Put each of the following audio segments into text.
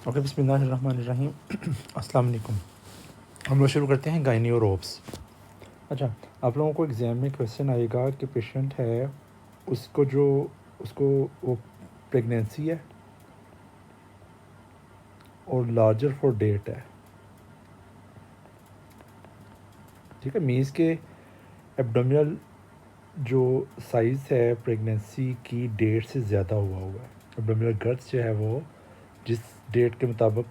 Okay, बिस्मिल्लाहिर्रहमानिर्रहीम। अस्सलाम वालेकुम। हम लोग शुरू करते हैं गायनी और ओप्स। अच्छा, आप लोगों को एग्ज़ाम में क्वेश्चन आएगा कि पेशेंट है, उसको वो प्रेगनेंसी है और लार्जर फॉर डेट है। ठीक है, मीन्स के एब्डोमिनल जो साइज़ है प्रेगनेंसी की डेट से ज़्यादा हुआ है। एब्डोमिनल गर्थ जो है वो जिस डेट के मुताबिक,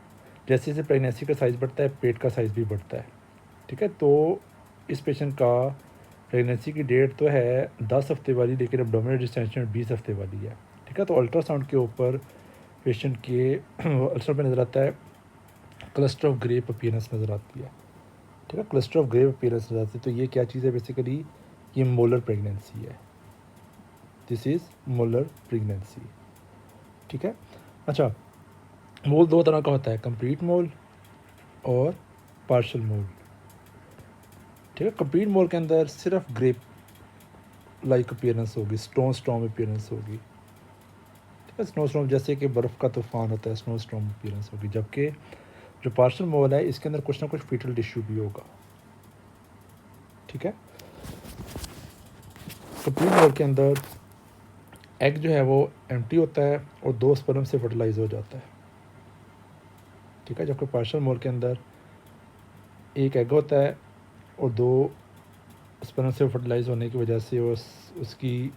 जैसे जैसे प्रेगनेंसी का साइज़ बढ़ता है पेट का साइज़ भी बढ़ता है। ठीक है, तो इस पेशेंट का प्रेगनेंसी की डेट तो है 10 हफ्ते वाली, लेकिन एब्डोमिनल डिस्टेंशन 20 हफ्ते वाली है। ठीक है, तो अल्ट्रासाउंड के ऊपर पेशेंट के अल्ट्रासाउंड में नज़र आता है क्लस्टर ऑफ ग्रेप अपीयरेंस नज़र आती है। ठीक है, क्लस्टर ऑफ ग्रेप अपीयरेंस नज़र आती है। तो ये क्या चीज़ है? बेसिकली ये मोलर प्रेगनेंसी है। This is molar pregnancy. ठीक है। अच्छा, मोल दो तरह का होता है, कंप्लीट मोल और पार्शल मोल। ठीक है, कंप्लीट मोल के अंदर सिर्फ ग्रेप लाइक अपीयरेंस होगी, स्टोन अपीयरेंस होगी। ठीक है, स्नो स्टॉर्म जैसे कि बर्फ़ का तूफान होता है, स्नो स्टॉर्म अपीयरेंस होगी। जबकि जो पार्शल मोल है इसके अंदर कुछ ना कुछ फीटल टिश्यू भी होगा। ठीक है, कंप्लीट मोल के अंदर एग जो है वो एम्प्टी होता है और 2 स्पर्म से फर्टिलाइज हो जाता है। ठीक है, जबकि पार्शल मोल के अंदर एक एग होता है और 2 स्पर्म से फर्टिलाइज होने की वजह से उसकी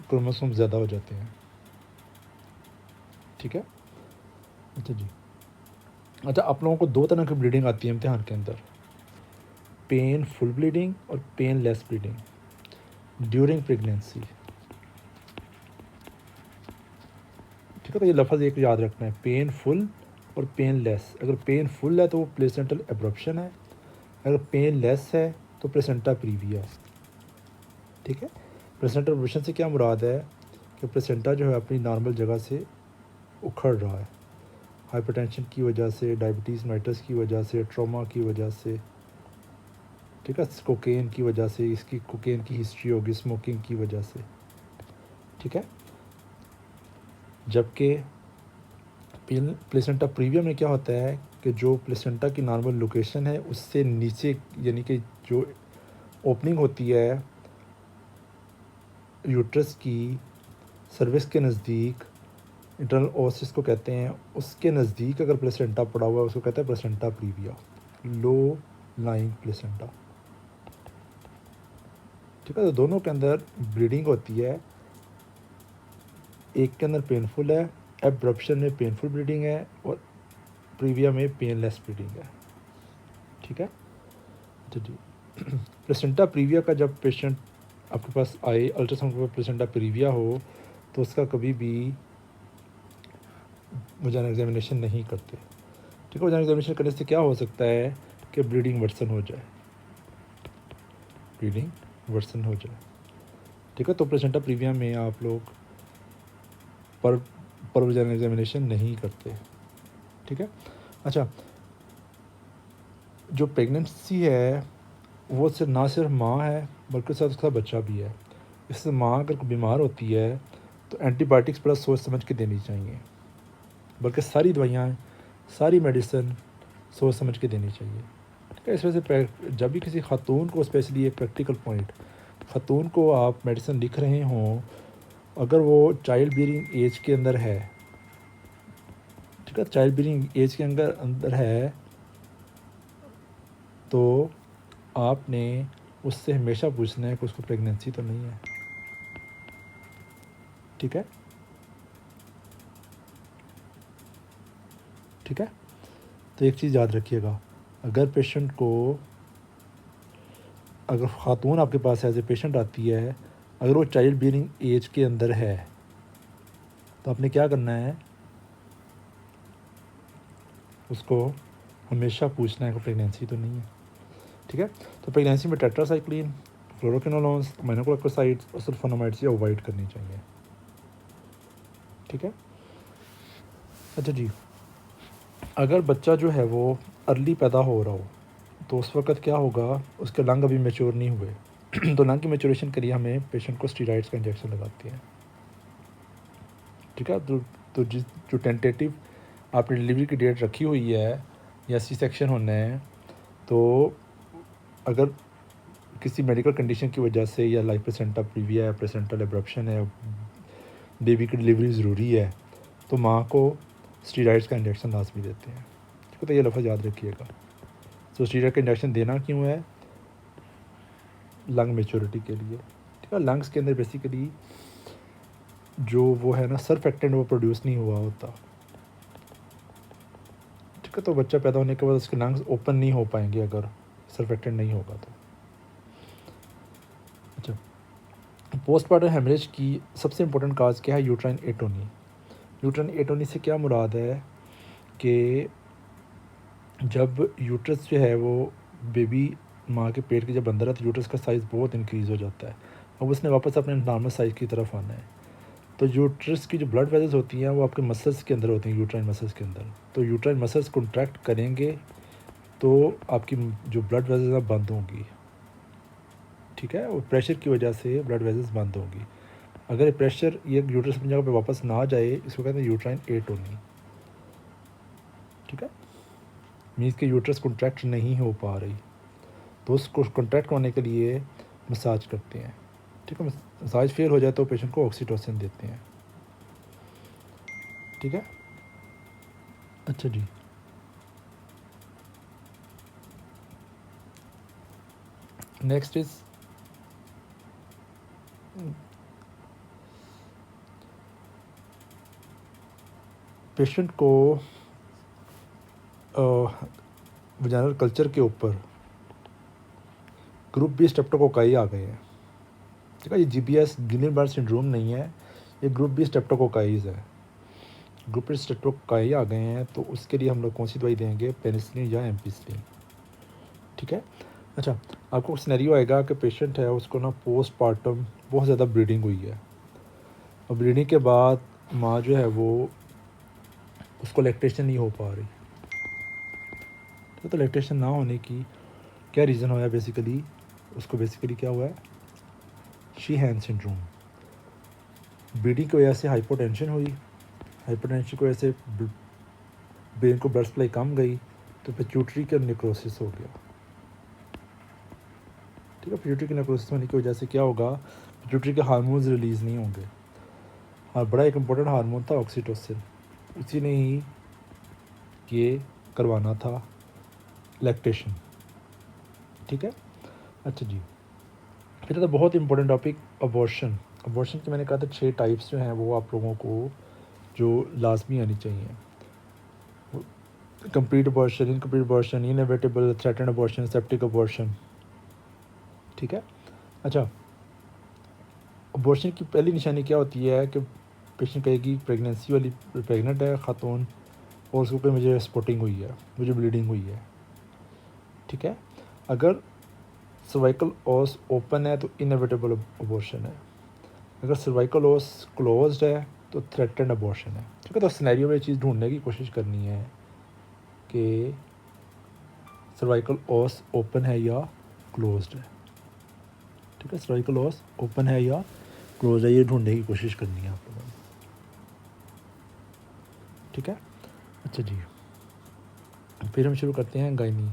क्रोमोसोम ज़्यादा हो जाते हैं। ठीक है। अच्छा जी। अच्छा, आप लोगों को 2 तरह की ब्लीडिंग आती है इम्तिहान के अंदर, पेन फुल ब्लीडिंग और painless bleeding during pregnancy. ठीक है, तो ये लफ्ज़ एक याद रखना है, पेन फुल और पेन लेस। अगर पेन फुल है तो वो प्लेसेंटल एब्रप्शन है, अगर पेन लेस है तो प्लेसेंटा प्रीविया है। ठीक है, प्लेसेंटल एब्रप्शन से क्या मुराद है कि प्लेसेंटा जो है अपनी नॉर्मल जगह से उखड़ रहा है, हाइपरटेंशन की वजह से, डायबिटीज़ मेलिटस की वजह से, ट्रॉमा की वजह से। ठीक है, कोकेन की वजह से, इसकी कोकेन की हिस्ट्री होगी, स्मोकिंग की वजह से। ठीक है, जबकि प्लेसेंटा प्रीविया में क्या होता है कि जो प्लेसेंटा की नॉर्मल लोकेशन है उससे नीचे, यानी कि जो ओपनिंग होती है यूट्रस की सर्विस के नज़दीक, इंटरनल ओसिस को कहते हैं, उसके नज़दीक अगर प्लेसेंटा पड़ा हुआ है उसको कहते हैं placenta previa, low lying placenta. ठीक है, तो दोनों के अंदर ब्लीडिंग होती है, एक के अंदर पेनफुल है, एब्रप्शन में पेनफुल ब्लीडिंग है और प्रीविया में पेनलेस ब्लीडिंग है। ठीक है, तो जी प्लेसेंटा प्रीविया का जब पेशेंट आपके पास आए, अल्ट्रासाउंड पर प्लेसेंटा प्रीविया हो, तो उसका कभी भी वजाइनल एग्जामिनेशन नहीं करते। ठीक है, वजाइनल एग्जामिनेशन करने से क्या हो सकता है कि ब्लीडिंग वर्सन हो जाए, ब्लीडिंग वर्सन हो जाए। ठीक है, तो प्लेसेंटा प्रीविया में आप लोग पर वजाइनल एग्जामिनेशन नहीं करते। ठीक है। अच्छा, जो प्रेगनेंसी है वो सिर्फ ना सिर्फ माँ है बल्कि साथ उसका बच्चा भी है। इससे माँ अगर बीमार होती है तो एंटीबायोटिक्स बड़ा सोच समझ के देनी चाहिए, बल्कि सारी दवाइयाँ, सारी मेडिसिन सोच समझ के देनी चाहिए। ठीक है, इस वजह से जब भी किसी खातून को, स्पेशली एक प्रैक्टिकल पॉइंट, खातून को आप मेडिसिन लिख रहे हों, अगर वो चाइल्ड बियरिंग एज के अंदर है, ठीक है, चाइल्ड बियरिंग एज के अंदर है, तो आपने उससे हमेशा पूछना है कि उसको प्रेगनेंसी तो नहीं है। ठीक है, ठीक है, तो एक चीज़ याद रखिएगा, अगर पेशेंट को, अगर ख़ातून आपके पास एज ए पेशेंट आती है, अगर वो चाइल्ड बियरिंग एज के अंदर है, तो आपने क्या करना है, उसको हमेशा पूछना है कि प्रेगनेंसी तो नहीं है। ठीक है, तो प्रेगनेंसी में टेट्रासाइक्लिन, फ्लोरोक्विनोलोन्स, अमीनोग्लाइकोसाइड्स और सल्फोनामाइड्स ये अवॉइड करनी चाहिए। ठीक है। अच्छा जी, अगर बच्चा जो है वो अर्ली पैदा हो रहा हो तो उस वक़्त क्या होगा, उसके लंग अभी मैच्योर नहीं हुए तो लंग की मैच्योरेशन के लिए हमें पेशेंट को स्टीरॉइड्स का इंजेक्शन लगाते हैं। ठीक है, तो तो जो टेंटेटिव आपने डिलीवरी की डेट रखी हुई है या सी सेक्शन होना है, तो अगर किसी मेडिकल कंडीशन की वजह से या लाइफ प्लेसेंटा प्रीविया है, प्लेसेंटल एब्रप्शन है, बेबी की डिलीवरी ज़रूरी है, तो माँ को स्टीरॉइड्स का इंजेक्शन लाजमी देते हैं। ठीक है, तो ये लफ्ज़ याद रखिएगा। तो स्टीरॉइड का इंजेक्शन देना क्यों है? लंग मेच्योरिटी के लिए। ठीक है, लंग्स के अंदर बेसिकली जो वो है ना सरफेक्टेंट वो प्रोड्यूस नहीं हुआ होता। ठीक है, तो बच्चा पैदा होने के बाद उसके लंग्स ओपन नहीं हो पाएंगे अगर सरफेक्टेंट नहीं होगा तो। अच्छा, पोस्टमार्टम हेमरेज की सबसे इम्पोर्टेंट काज क्या है? Uterine atony. यूट्राइन एटोनी से क्या मुराद है कि जब यूट्रस जो है वो बेबी माँ के पेट के जब अंदर है तो यूट्रस का साइज़ बहुत इंक्रीज़ हो जाता है। अब उसने वापस अपने नॉर्मल साइज़ की तरफ आना है। तो यूट्रस की जो ब्लड वेसल्स होती हैं वो आपके मसल्स के अंदर होती हैं, यूट्राइन मसल्स के अंदर। तो यूट्राइन मसल्स कॉन्ट्रैक्ट करेंगे तो आपकी जो ब्लड वेसल्स हैं बंद होंगी। ठीक है, और प्रेशर की वजह से ब्लड वेसल्स बंद होंगी। अगर ये प्रेशर ये यूट्रस अपनी जगह पे वापस ना आ जाए, इसको कहते हैं यूट्राइन एटोनी। ठीक है, मीन्स कि यूट्रस कॉन्ट्रैक्ट नहीं हो पा रही, तो उसको कॉन्ट्रैक्ट होने के लिए मसाज करते हैं। ठीक है, मसाज फेल हो जाए तो पेशेंट को ऑक्सीटोसिन देते हैं। ठीक है, अच्छा जी। नेक्स्ट इज पेशेंट को वजाइनल कल्चर के ऊपर ग्रुप बी स्ट्रेप्टोकोकाई आ गए हैं। ठीक है, ये GBS गिलेनबर्ग सिंड्रोम नहीं है, ये ग्रुप बी स्ट्रेप्टोकोकाईज है। ग्रुप बी स्ट्रेप्टोकोकाई आ गए हैं तो उसके लिए हम लोग कौन सी दवाई देंगे? पेनिसिलिन या एम्पिसिलिन। ठीक है, अच्छा, आपको सिनेरियो आएगा कि पेशेंट है उसको ना पोस्टमार्टम बहुत ज़्यादा ब्लीडिंग हुई है, और ब्लीडिंग के बाद माँ जो है वो उसको लैक्टेशन नहीं हो पा रही। तो लैक्टेशन ना होने की क्या रीज़न हुआ है? बेसिकली उसको बेसिकली क्या हुआ है? शीहैन सिंड्रोम। ब्लीडिंग की वजह से हाइपोटेंशन हुई, हाइपोटेंशन की वजह से ब्रेन को ब्लड सप्लाई कम गई, तो पिट्यूटरी का नेक्रोसिस हो गया। ठीक है, पिट्यूटरी के नेक्रोसिस होने की वजह से क्या होगा? पिट्यूटरी के हार्मोन्स रिलीज़ नहीं होंगे। हाँ, बड़ा एक इम्पोर्टेंट हार्मोन था ऑक्सीटोसिन, उसी ने ही ये करवाना था लैक्टेशन। ठीक है, अच्छा जी। फिर तो बहुत इंपॉर्टेंट टॉपिक अबॉर्शन। अबॉर्शन की मैंने कहा था 6 टाइप्स जो हैं वो आप लोगों को जो लाजमी आनी चाहिए। Complete abortion, incomplete abortion, inevitable, threatened abortion, septic abortion. ठीक है, अच्छा, अबॉर्शन की पहली निशानी क्या होती है कि पेशेंट कहेगी प्रेगनेंसी वाली प्रेग्नेंट है खातून और उसको कहीं मुझे स्पॉटिंग हुई है, मुझे ब्लीडिंग हुई है। ठीक है, अगर सर्वाइकल ओस ओपन है तो इनएविटेबल अबॉर्शन है, अगर सर्वाइकल ओस क्लोज्ड है तो थ्रेटेंड अबॉर्शन है। ठीक है, तो सिनेरियो में ये चीज़ ढूंढने की कोशिश करनी है कि सर्वाइकल ओस ओपन है या क्लोज्ड है। ठीक है, सर्वाइकल ओस ओपन है या क्लोज है, ये ढूंढने की कोशिश करनी है आप लोगों ने। ठीक है, अच्छा जी, फिर हम शुरू करते हैं गायनी।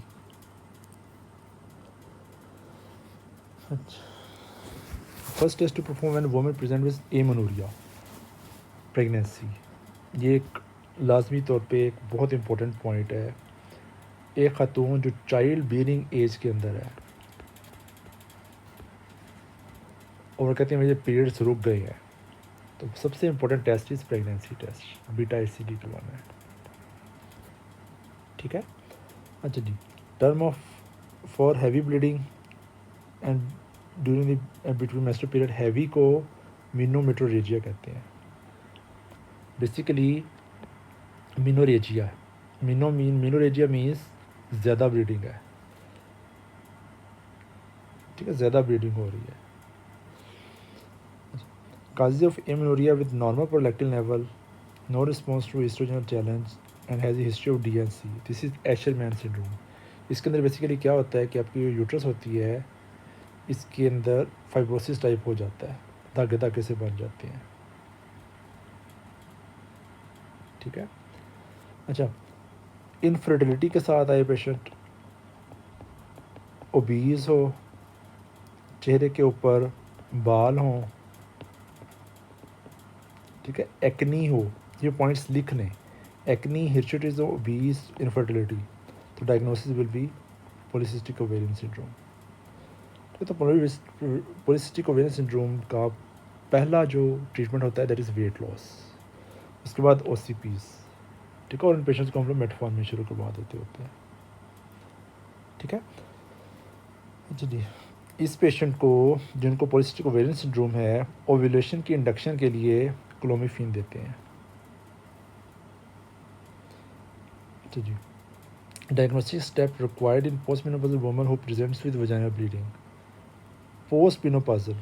अच्छा, first test to perform when woman present with amenorrhoea pregnancy. ये एक लाजमी तौर पे एक बहुत इंपॉर्टेंट पॉइंट है। एक खातून जो चाइल्ड बियरिंग एज के अंदर है और कहते हैं मुझे पीरियड्स रुक गए हैं, तो सबसे important test is pregnancy test, beta HCG करवाना है। ठीक है, अच्छा जी, term of for heavy bleeding and during the between menstrual period, heavy को मिनोमेट्रोरेजिया कहते हैं। बेसिकली मिनोरेजिया, मिनोरेजिया मीन्स ज़्यादा ब्लीडिंग है। ठीक है, ज़्यादा ब्लीडिंग हो रही है। Causes of amenorrhea with normal prolactin level, no response to estrogen challenge and has a history of DNC. This is Asherman syndrome. इसके अंदर बेसिकली क्या होता है कि आपकी जो यूट्रस होती है इसके अंदर फाइब्रोसिस टाइप हो जाता है, धागे धागे से बन जाते हैं। ठीक है। अच्छा, इनफर्टिलिटी के साथ आए पेशेंट, ओबीज हो, चेहरे के ऊपर बाल हों, ठीक है, एक्नी हो, ये पॉइंट्स लिख लें, एक्नी, हिर्सुटिज्म, ओबीज, इनफर्टिलिटी, तो diagnosis will be polycystic ovarian syndrome. तो पॉलीसिस्टिक ओवेरियन सिंड्रोम का पहला जो ट्रीटमेंट होता है दैट इज़ वेट लॉस, उसके बाद ओसीपीज, ठीक है, और इन पेशेंट्स को हम लोग मेटफॉर्मिन शुरू करवा देते होते हैं, ठीक है। अच्छा जी, इस पेशेंट को जिनको पॉलीसिस्टिक ओवेरियन सिंड्रोम है, ओव्यूलेशन की इंडक्शन के लिए क्लोमिफेन देते हैं। अच्छा जी, diagnostic step required in post menopausal woman who presents with vaginal bleeding. Post menopausal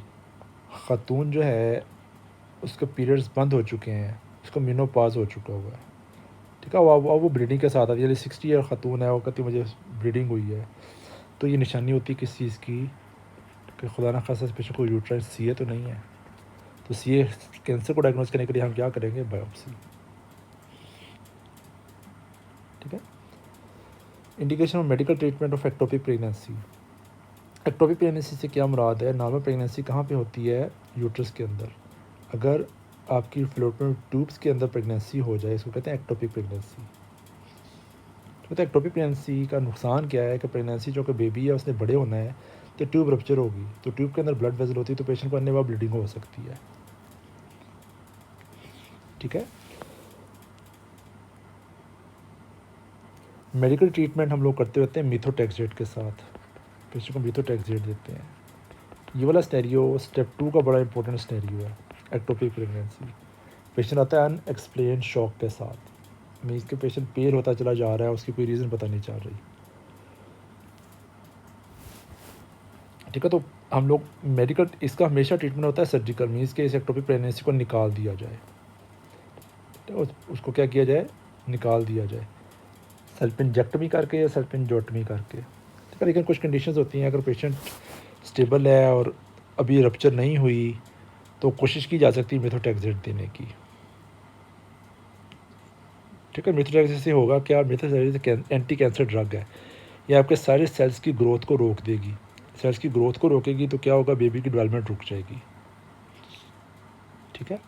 खातून जो है उसके पीरियड्स बंद हो चुके हैं, उसका मेनोपॉज हो चुका हुआ है, ठीक है, वो ब्लीडिंग के साथ आती है, 60 ईयर खातून है, वो कहती मुझे ब्लीडिंग हुई है, तो ये निशानी होती है किस चीज़ की, कि खुदा ना खासा पेशेंट को यूट्राइन सीए तो नहीं है। तो सीए कैंसर को डायग्नोज करने के लिए हम क्या करेंगे, बायोप्सी, ठीक है। Indication of medical treatment of ectopic pregnancy. Ectopic pregnancy से क्या मुराद है, नॉर्मल प्रेगनेंसी कहाँ पे होती है, यूट्रस के अंदर। अगर आपकी फ्लोपियन ट्यूब्स के अंदर प्रेगनेंसी हो जाए, इसको कहते हैं एक्टोपिक प्रेगनेंसी। तो एक्टोपिक प्रेगनेंसी का नुकसान क्या है कि प्रेगनेंसी जो कि बेबी है उसने बड़े होना है, तो ट्यूब रप्चर होगी, तो ट्यूब के अंदर ब्लड वेसल होती है, तो पेशेंट को अन्य बार ब्लीडिंग हो सकती है, ठीक है। मेडिकल ट्रीटमेंट हम लोग करते रहते हैं मिथोट्रेक्सेट के साथ, पेशेंट को मिथोट्रेक्सेट देते हैं। ये वाला स्टेरियो स्टेप 2 का बड़ा इंपॉर्टेंट स्टेरियो है, एक्टोपिक प्रेगनेंसी। पेशेंट आता है अनएक्सप्लेन शॉक के साथ, मीन्स के पेशेंट पेल होता चला जा रहा है, उसकी कोई रीज़न पता नहीं चल रही, ठीक है। तो हम लोग मेडिकल, इसका हमेशा ट्रीटमेंट होता है सर्जिकल, मीन्स के इस एक्टोपिक प्रेगनेंसी को निकाल दिया जाए, तो उसको क्या किया जाए, निकाल दिया जाए, सेल्फिंजेक्टमी करके या सेल्फिंजोटमी करके, ठीक है। लेकिन कुछ कंडीशंस होती हैं, अगर पेशेंट स्टेबल है और अभी रप्चर नहीं हुई तो कोशिश की जा सकती है मिथोट्रेक्सेट देने की, ठीक है। मिथोट्रेक्सेट से होगा क्या, मिथोट्रेक्सेट एंटी कैंसर ड्रग है, ये आपके सारे सेल्स की ग्रोथ को रोक देगी, सेल्स की ग्रोथ को रोकेगी तो क्या होगा, बेबी की डेवलपमेंट रुक जाएगी, ठीक है।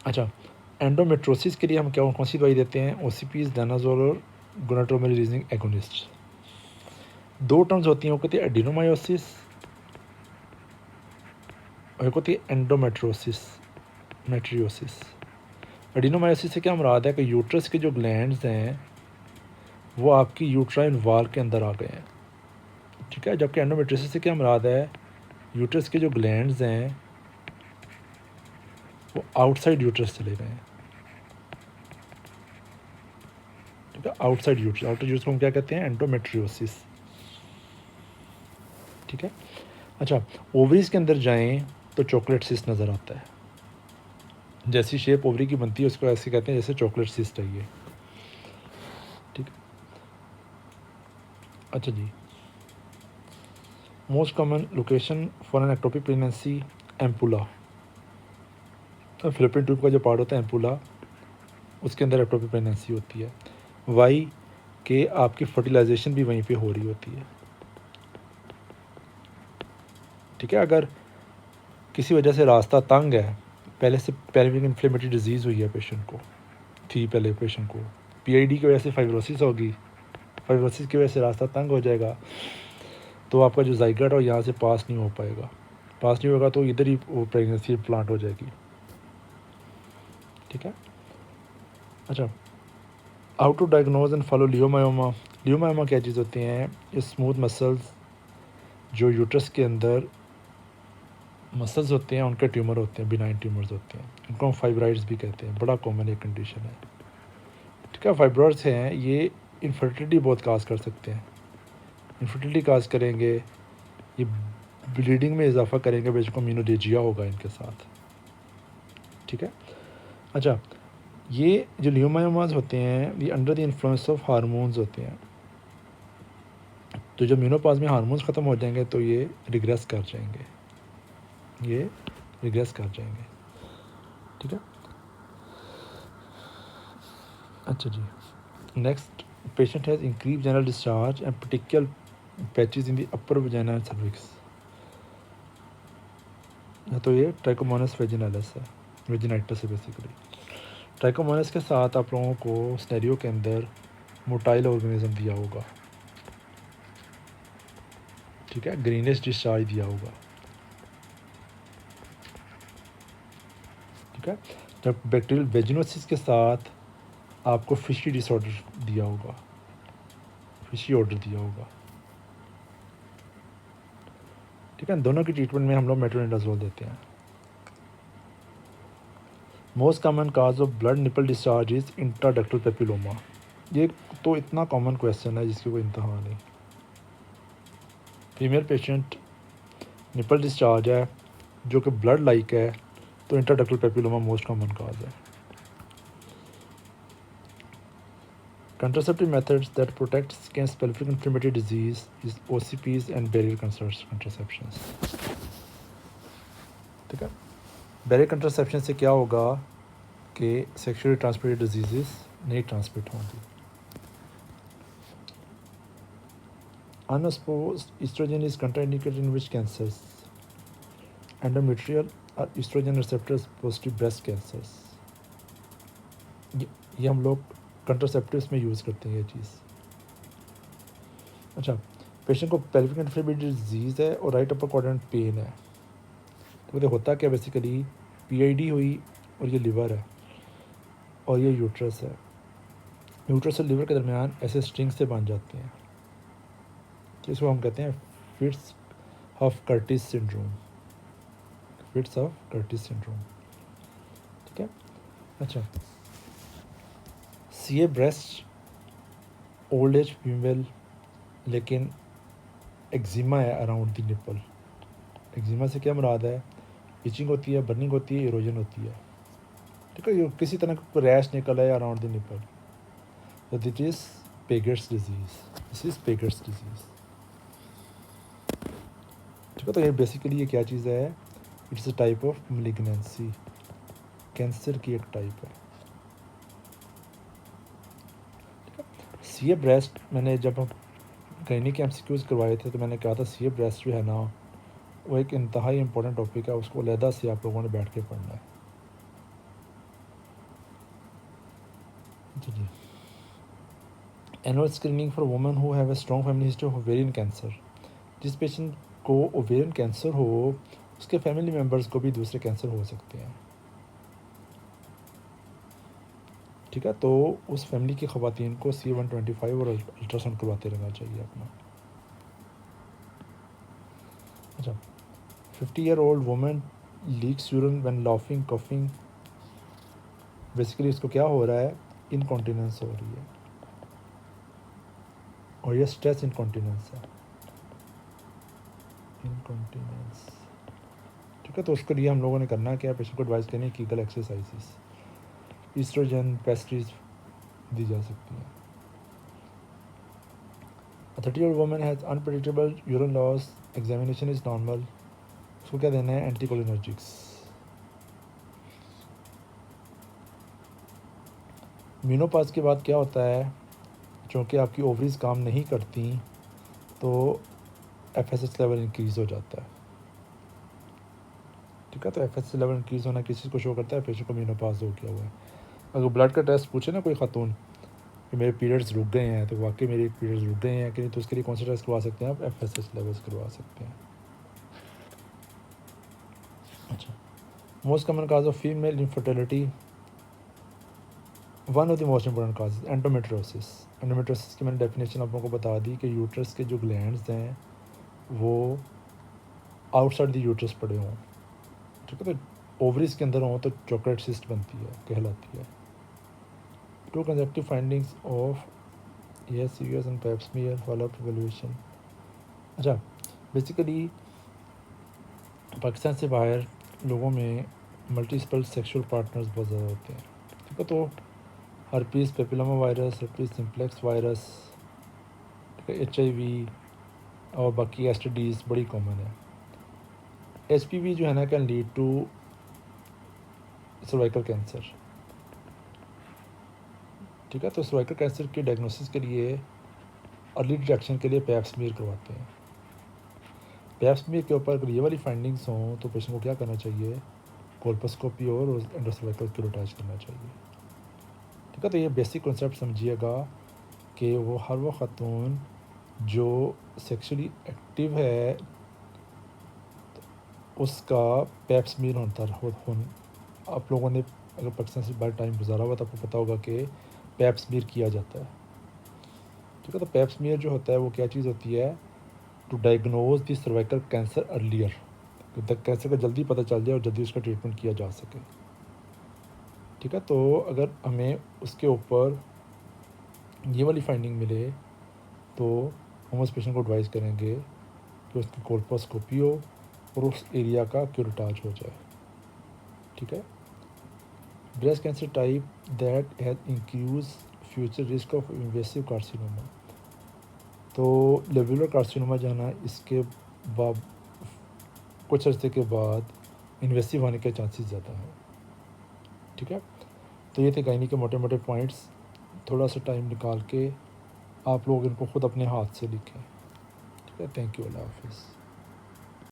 अच्छा, एंडोमेट्रोसिस के लिए हम क्या कौन सी दवाई देते हैं, ओसीपीज, डानाजोल और गोनाडोट्रोमेलिजिंग एगोनिस्ट। दो टर्म्स होती हैं, वो कहती है एडिनोमायोसिस और एक होती है एंडोमेट्रोसिस, मेट्रियोसिस। एडिनोमायोसिस से क्या मुराद है कि यूट्रस के जो ग्लैंड्स हैं वो आपकी यूट्राइन वाल के अंदर आ गए हैं, ठीक है। जबकि एंडोमेट्रोसिस से क्या मुराद है, यूट्रस के जो ग्लैंड्स हैं वो आउटसाइड यूट्रस चले गए हैं, ठीक है, आउटसाइड यूट्रस, आउटसाइड यूट्रस को हम क्या कहते हैं, एंडोमेट्रियोसिस, ठीक है। अच्छा, ओवरीज के अंदर जाएं तो चॉकलेट सिस्ट नज़र आता है, जैसी शेप ओवरी की बनती है उसको ऐसे कहते हैं जैसे चॉकलेट सिस्ट है ये, ठीक। अच्छा जी, most common location for an ectopic pregnancy, ampulla, fallopian tube का जो पार्ट होता है एम्पुला, उसके अंदर एक्टोपिक प्रेगनेंसी होती है। वाई के आपकी फर्टिलाइजेशन भी वहीं पे हो रही होती है, ठीक है। अगर किसी वजह से रास्ता तंग है, पहले से पेल्विक इन्फ्लेमेटरी डिजीज़ हुई है पेशेंट को, थी पहले पेशेंट को, पीआईडी की वजह से फाइब्रोसिस होगी, फाइब्रोसिस की वजह से रास्ता तंग हो जाएगा, तो आपका जो जाइगट है यहाँ से पास नहीं हो पाएगा, पास नहीं होगा तो इधर ही वो प्रेगनेंसी प्लांट हो जाएगी, ठीक है। अच्छा, how to diagnose and follow leiomyoma. Leiomyoma क्या चीज़ होती हैं, ये स्मूथ मसल्स जो यूट्रस के अंदर मसल्स होते हैं उनके ट्यूमर होते हैं, बिनाइन ट्यूमर्स होते हैं, इनको हम फाइब्राइड्स भी कहते हैं, बड़ा कॉमन एक कंडीशन है, ठीक है। फाइब्रॉइड्स हैं ये इनफर्टिलिटी बहुत काज कर सकते हैं, इनफर्टिलिटी काज करेंगे, ये ब्लीडिंग में इजाफा करेंगे, बेच को मीनोडेजिया होगा इनके साथ, ठीक है। अच्छा, ये जो लियोमायोमास होते हैं ये under the influence of hormones होते हैं, तो जब मेनोपॉज में हार्मोन्स ख़त्म हो जाएंगे तो ये रिग्रेस कर जाएंगे, ये रिग्रेस कर जाएंगे, ठीक है। अच्छा जी, next patient has increase general discharge and particular patches in the upper vagina and cervix. या तो ये ट्राइकोमोनास वेजिनालिस है, वेजिनाइटिस है बेसिकली। ट्राइकोमोनास के साथ आप लोगों को स्टेरियो के अंदर मोटाइल ऑर्गेनिज्म दिया होगा, ठीक है, ग्रीनिश डिस्चार्ज दिया होगा, ठीक है। जब बैक्टीरियल वेजिनोसिस के साथ आपको फिशी डिसऑर्डर दिया होगा, फिशी ऑर्डर दिया होगा, ठीक है। दोनों की ट्रीटमेंट में हम लोग मेट्रोनिडाजोल देते हैं। Most common cause of blood nipple discharge is intraductal papilloma. ये तो इतना कॉमन क्वेश्चन है जिसकी कोई इंतहा नहीं। फीमेल पेशेंट निपल डिस्चार्ज है जो कि ब्लड लाइक है, तो intraductal papilloma most common cause है। Contraceptive methods that protect against pelvic inflammatory disease is OCPs and barrier contraceptions, ठीक है। बैरियर कंट्रासेप्शन से क्या होगा कि सेक्सुअली ट्रांसमिटेड डिजीजेस नहीं ट्रांसमिट होंगी। Unopposed estrogen is contraindicated in which cancers? Endometrial or estrogen receptors positive breast cancers। ये हम लोग कंट्रासेप्टिव्स में यूज़ करते हैं ये चीज़। अच्छा, पेशेंट को पेल्विक इन्फ्लेमेटरी डिजीज़ है और राइट अपर क्वाड्रेंट पेन है, तो होता क्या बेसिकली पीआईडी हुई और ये लिवर है और ये यूट्रस है। यूट्रस और लिवर के दरमियान ऐसे स्ट्रिंग से बांध जाते हैं, जिसको हम कहते हैं fits of Curtis syndrome, fits of Curtis syndrome, ठीक है। अच्छा, सी ए ब्रेस्ट ओल्ड एज फीमेल, लेकिन एक्जिमा है अराउंड द निपल। एक्जिमा से क्या मुराद है? इचिंग होती है, बर्निंग होती है, इरोजन होती है, ठीक है। ये किसी तरह का रैश निकल है अराउंड द निपल, तो that is Paget's disease, this is Paget's disease, ठीक है। तो ये बेसिकली ये क्या चीज़ है? It's a type of malignancy, cancer की एक टाइप है। सी ए ब्रेस्ट, मैंने जब हम गायनी के एमसीक्यूज़ करवाए थे तो मैंने कहा था सी ए ब्रेस्ट जो है ना वो एक इंतहाई इंपॉर्टेंट टॉपिक है, उसको अलहदा से आप लोगों ने बैठ के पढ़ना है। जी, annual screening for women who have a strong family history of ovarian cancer. जिस पेशेंट को ओवेरियन कैंसर हो उसके फैमिली मेम्बर्स को भी दूसरे कैंसर हो सकते हैं, ठीक है। तो उस फैमिली की ख़वातीन को C125 और अल्ट्रासाउंड करवाते रहना चाहिए अपना। अच्छा, 50-year-old women leaks urine when laughing coughing. Basically इसको क्या हो रहा है? इनकॉन्टिनेंस हो रही है और ये स्ट्रेस इनकॉन्टिनेंस है, इनकॉन्टिनेंस, ठीक है। तो उसके लिए हम लोगों ने करना क्या है? पेशेंट को एडवाइस करनी है कीगल एक्सरसाइजेस, ईस्ट्रोजन पेस्ट्रीज दी जा सकती हैं। A 30-year-old woman has unpredictable urine loss, examination is normal, उसको क्या देना है? एंटीकोलिनर्जिक्स। मीनोपाज के बाद क्या होता है? चूँकि आपकी ओवरीज काम नहीं करती तो FSH लेवल इंक्रीज़ हो जाता है, ठीक है। तो FSH लेवल इंक्रीज़ होना किसी को शो करता है पेशेंट को मीनोपाज हो गया हुआ है। अगर ब्लड का टेस्ट पूछे ना कोई खातून कि मेरे पीरियड्स रुक गए हैं, तो वाकई मेरे पीरियड्स रुक गए हैं कि नहीं, तो उसके लिए कौन सा टेस्ट करवा सकते हैं आप? FSH लेवल्स करवा सकते हैं। अच्छा, most common cause of female infertility, one of the most important cause endometriosis. Endometriosis की मैंने डेफिनेशन आप लोगों को बता दी कि यूट्रस के जो ग्लैंड्स हैं वो आउटसाइड द यूट्रस पड़े हों, ठीक है। तो ओवरीज के अंदर हों तो चॉकलेट सिस्ट बनती है, कहलाती है। Two consecutive findings of yes US and pap smear follow-up evaluation। अच्छा, बेसिकली पाकिस्तान से बाहर लोगों में मल्टीपल सेक्सुअल पार्टनर्स बहुत ज़्यादा होते हैं, ठीक है। तो herpes papilloma virus, herpes simplex virus, ठीक है, HIV और बाकी STDs बड़ी कॉमन है। HPV जो है ना can lead to cervical cancer, ठीक है। तो सर्वाइकल कैंसर के डायग्नोसिस के लिए अर्ली डिटेक्शन के लिए पैप स्मीयर करवाते हैं। पैप स्मीयर के ऊपर अगर ये वाली फाइंडिंग्स हों तो पेशेंट को क्या करना चाहिए, कोल्पोस्कोपी और एंडोसर्वाइकल क्यूरोटाज करना चाहिए। ठीक है। तो ये बेसिक कॉन्सेप्ट समझिएगा कि वो हर वो ख़ातून जो सेक्सुअली एक्टिव है उसका पैप स्मीयर आप लोगों ने अगर पाकिस्तान से बाहर टाइम गुजारा हुआ तो आपको पता होगा कि पैप स्मीयर किया जाता है। ठीक है। तो पैप स्मीयर जो होता है वो क्या चीज़ होती है, to diagnose the cervical cancer earlier, cancer का जल्दी पता चल जाए और जल्दी उसका ट्रीटमेंट किया जा सके। ठीक है। तो अगर हमें उसके ऊपर ये वाली फाइंडिंग मिले तो हम उस पेशेंट को एडवाइस करेंगे कि उसकी कोल्पोस्कोपी हो और उस एरिया का क्यूरेटाज हो जाए। ठीक है। Breast cancer type that has increase future risk of invasive carcinoma, तो लेवुलर कार्सिनोमा जाना इसके बाद कुछ अर्से के बाद इन्वेसिव होने के चांसेस ज़्यादा हैं। ठीक है। तो ये थे गायनी के मोटे मोटे पॉइंट्स। थोड़ा सा टाइम निकाल के आप लोग इनको ख़ुद अपने हाथ से लिखें। ठीक है। Thank you. अल्लाह हाफिज़।